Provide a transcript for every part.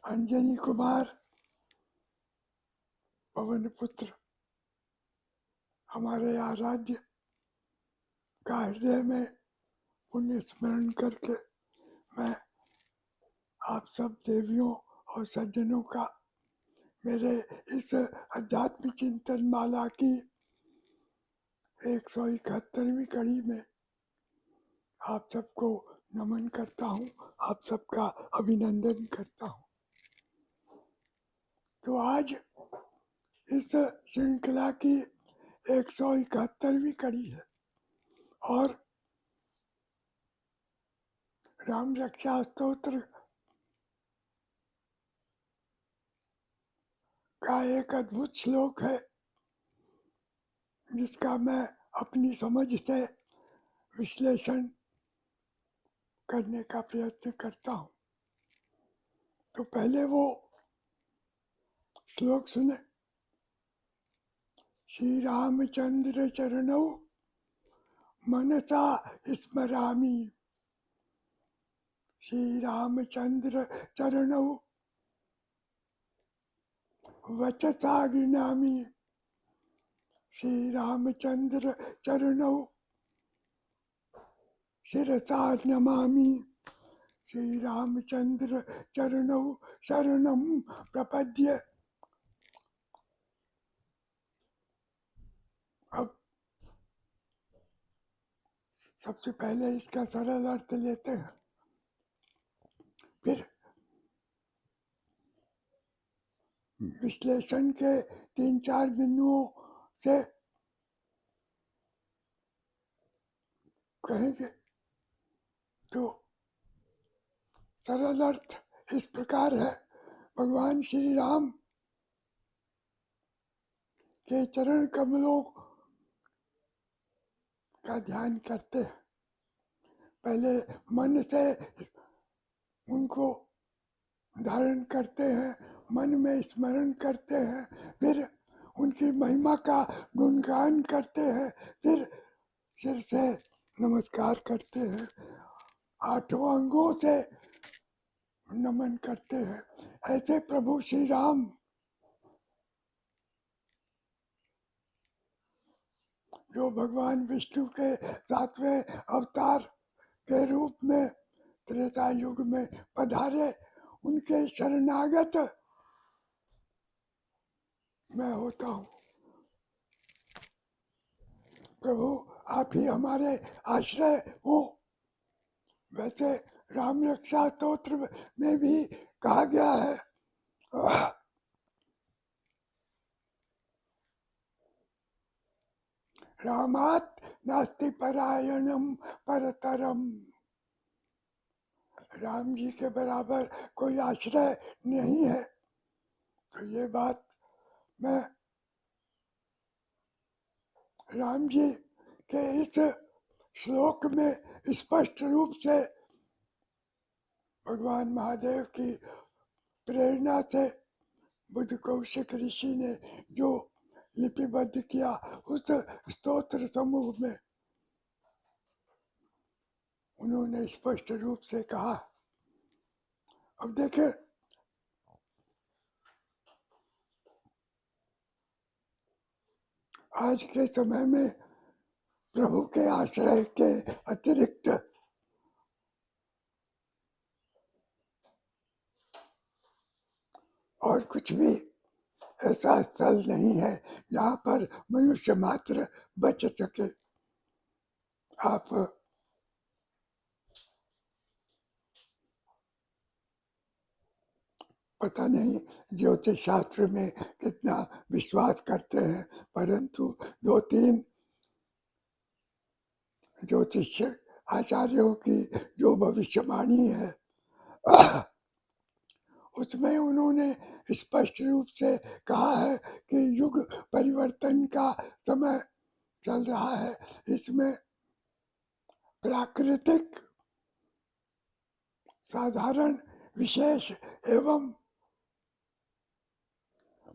अंजनी कुमार पवन पुत्र हमारे आराध्य का हृदय में पुण्य स्मरण करके मैं आप सब देवियों और सज्जनों का मेरे इस आध्यात्मिक चिंतन माला की 171वीं कड़ी में आप सबको नमन करता हूँ, आप सबका अभिनंदन करता हूँ। तो आज इस श्रृंखला की 171वीं कड़ी है और राम रक्षा स्तोत्र का एक अद्भुत श्लोक है जिसका मैं अपनी समझ से विश्लेषण करने का प्रयत्न करता हूँ। तो पहले वो श्लोक सुने। श्री रामचंद्र चरणौ मनसा स्मरामि, श्री रामचंद्र चरणौ वचसा गृह्णामि, श्री रामचंद्र चरणौ शिरसा नमामि, श्री रामचंद्र चरणौ शरणं प्रपद्ये। अब सबसे पहले इसका सरल अर्थ लेते हैं, फिर विश्लेषण के 3-4 बिंदुओं से कहेंगे। तो सरल अर्थ इस प्रकार है, भगवान श्री राम के चरण कमलों का ध्यान करते हैं। पहले मन से उनको धारण करते हैं, मन में स्मरण करते हैं, फिर उनकी महिमा का गुणगान करते हैं, फिर सिर से नमस्कार करते हैं, 8 अंगों से नमन करते हैं। ऐसे प्रभु श्री राम जो भगवान विष्णु के 7वें अवतार के रूप में त्रेता युग में पधारे, उनके शरणागत मैं होता हूँ। प्रभु आप ही हमारे आश्रय हो। वैसे राम रक्षा स्तोत्र में भी कहा गया है, रामात् नास्ति परायणम परतरम, राम जी के बराबर कोई आश्रय नहीं है। तो ये बात मैं राम जी के इस श्लोक में स्पष्ट रूप से भगवान महादेव की प्रेरणा से बुद्ध कौशिक ऋषि ने जो लिपिबद्ध किया उस स्तोत्र समूह में उन्होंने स्पष्ट रूप से कहा। अब देखें, आज के समय में प्रभु के आश्रय के अतिरिक्त और कुछ भी ऐसा स्थल नहीं है जहाँ पर मनुष्य मात्र बच सके। आप पता नहीं ज्योतिष शास्त्र में कितना विश्वास करते हैं, परंतु 2-3 ज्योतिष आचार्यों की जो भविष्यवाणी है उसमें उन्होंने स्पष्ट रूप से कहा है कि युग परिवर्तन का समय चल रहा है। इसमें प्राकृतिक, साधारण, विशेष एवं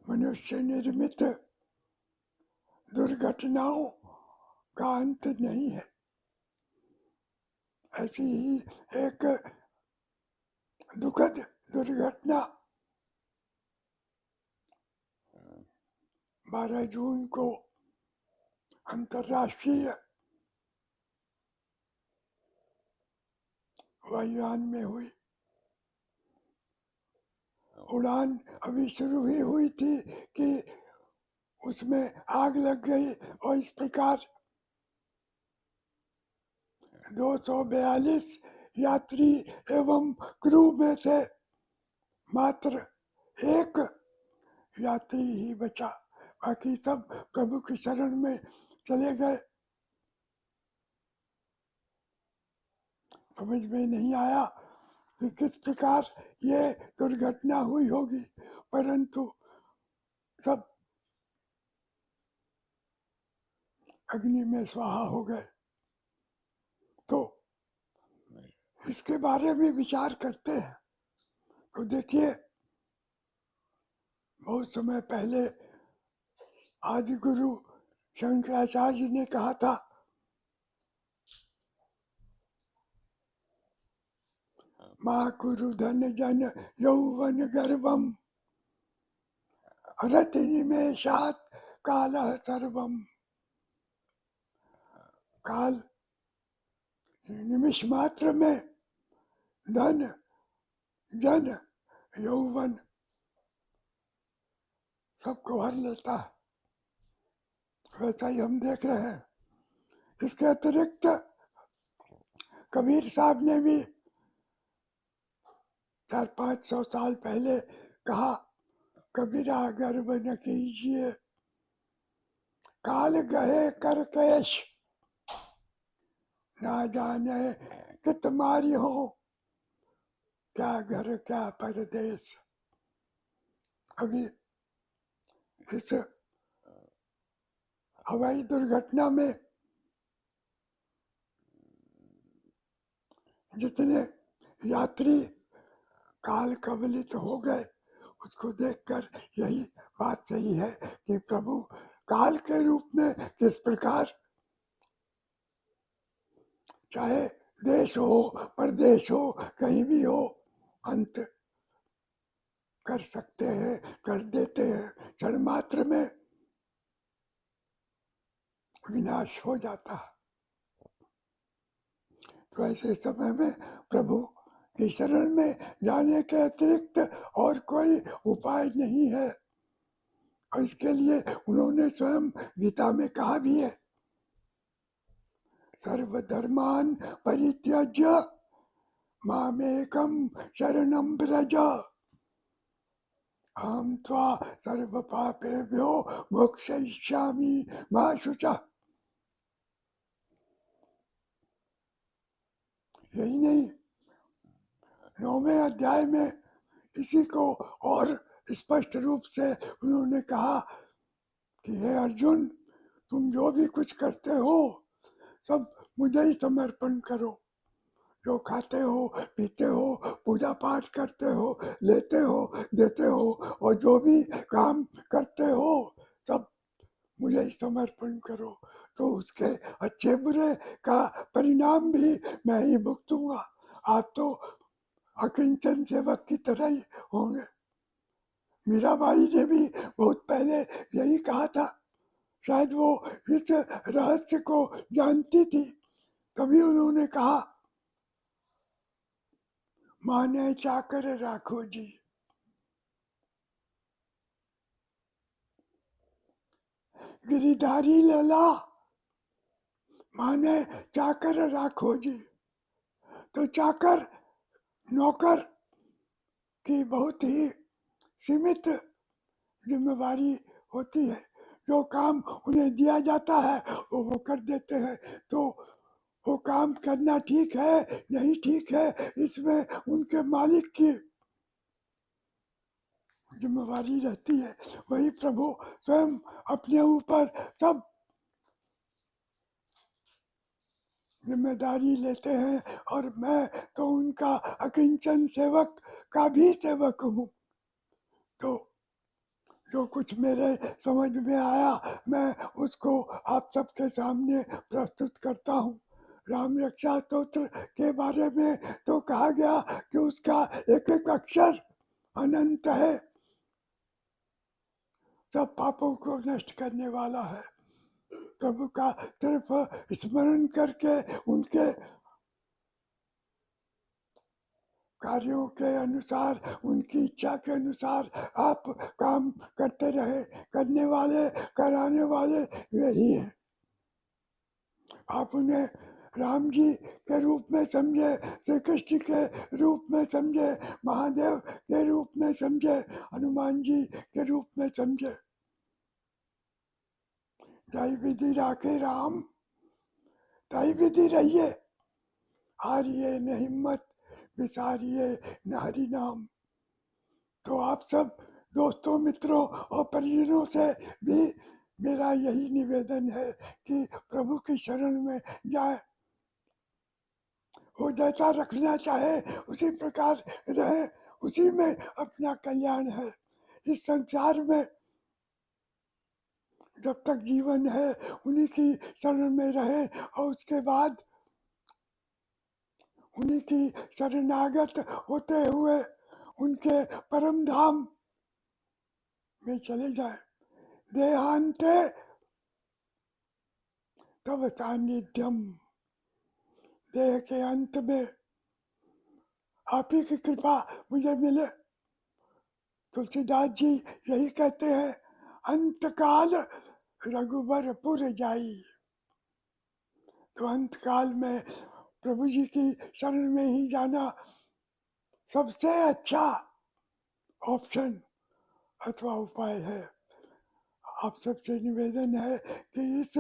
मनुष्य निर्मित दुर्घटनाओं का अंत नहीं है। ऐसी ही एक दुखद दुर्घटना 12 जून को अंतर्राष्ट्रीय वायुयान में हुई। उड़ान अभी शुरू ही हुई थी कि उसमें आग लग गई और इस प्रकार 242 यात्री एवं क्रू में से मात्र एक यात्री ही बचा, बाकी सब प्रभु की शरण में चले गए। समझ में नहीं आया कि किस प्रकार ये दुर्घटना हुई होगी, परंतु सब अग्नि में स्वाहा हो गए। तो इसके बारे में विचार करते हैं तो देखिए, बहुत समय पहले आदि गुरु शंकराचार्य ने कहा था, माँ कुरु धन जन यौवन गर्भम रति निमेषात काल सर्वम। काल निमिष मात्र में धन जन यौवन सबको हर लेता है, वैसा ही हम देख रहे हैं। इसके अतिरिक्त कबीर साहब ने भी 400-500 साल पहले कहा, कबीरा गर्व न कीजिए काल गए कर केश, ना जाने कित मारी हो क्या घर क्या परदेश। अभी इस हवाई दुर्घटना में जितने यात्री काल कवलित हो गए, उसको देखकर यही बात सही है कि प्रभु काल के रूप में किस प्रकार, चाहे देश हो परदेश हो कहीं भी हो, अंत कर सकते हैं, कर देते हैं, क्षण मात्र में विनाश हो जाता है। तो ऐसे समय में प्रभु की शरण में जाने के अतिरिक्त और कोई उपाय नहीं है। और इसके लिए उन्होंने स्वयं गीता में कहा भी है, सर्वधर्मान परित्यज्य मामेकं शरणं व्रज अहं त्वा सर्व पापेभ्यो मोक्षयिष्यामि मा शुचः। यही नहीं, 9वें अध्याय में इसी को और स्पष्ट रूप से उन्होंने कहा कि हे अर्जुन, तुम जो भी कुछ करते हो सब मुझे ही समर्पण करो। जो खाते हो पीते हो पूजा पाठ करते हो लेते हो देते हो और जो भी काम करते हो सब मुझे ही समर्पण करो, तो उसके अच्छे बुरे का परिणाम भी मैं ही भुगतूंगा। आप तो अकिंचन सेवक की तरह ही होंगे। मीराबाई ने भी बहुत पहले यही कहा था, शायद वो इस रहस्य को जानती थी, तभी उन्होंने कहा, माने चाकर राखो जी। गिरिधारी लला माने चाकर राखो जी। तो चाकर नौकर की बहुत ही सीमित जिम्मेवारी होती है, जो काम उन्हें दिया जाता है वो कर देते हैं। तो वो काम करना ठीक है नहीं ठीक है, इसमें उनके मालिक की जिम्मेवारी रहती है। वही प्रभु स्वयं अपने ऊपर सब जिम्मेदारी लेते हैं, और मैं तो उनका अकिंचन सेवक का भी सेवक हूँ। तो जो कुछ मेरे समझ में आया मैं उसको आप सबके सामने प्रस्तुत करता हूँ। राम रक्षा स्तोत्र के बारे में तो कहा गया कि उसका एक एक अक्षर अनंत है, सब पापों को नष्ट करने वाला है। प्रभु का सिर्फ स्मरण करके उनके कार्यों के अनुसार, उनकी इच्छा के अनुसार आप काम करते रहे। करने वाले, कराने वाले यही है। आप उन्हें राम जी के रूप में समझे, श्री कृष्ण के रूप में समझे, महादेव के रूप में समझे, हनुमान जी के रूप में समझे। जय विधि राखे राम, तय विधि रहिए, हारिए न हिम्मत, विसारिए न हरि नाम। तो आप सब दोस्तों, मित्रों और परिजनों से भी मेरा यही निवेदन है कि प्रभु की शरण में जाए। वो जैसा रखना चाहे उसी प्रकार रहे, उसी में अपना कल्याण है। इस संसार में जब तक जीवन है उन्हीं की शरण में रहे और उसके बाद उन्हीं की शरणागत होते हुए उनके परम धाम में चले जाए। देहांते तब सानिध्यम, देह के अंत में आप ही की कृपा मुझे मिले। तुलसीदास जी यही कहते हैं, अंतकाल रघुबरपुर जाई। तो अंतकाल में प्रभु जी की शरण में ही जाना सबसे अच्छा ऑप्शन अथवा उपाय है। आप सबसे निवेदन है कि इस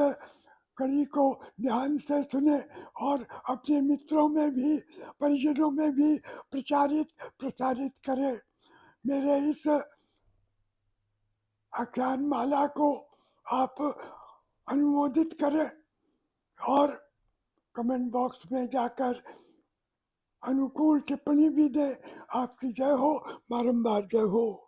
कड़ी को ध्यान से सुने और अपने मित्रों में भी, परिजनों में भी प्रसारित करें। मेरे इस आख्यान माला को आप अनुमोदित करें और कमेंट बॉक्स में जाकर अनुकूल टिप्पणी भी दें। आपकी जय हो, बारंबार जय हो।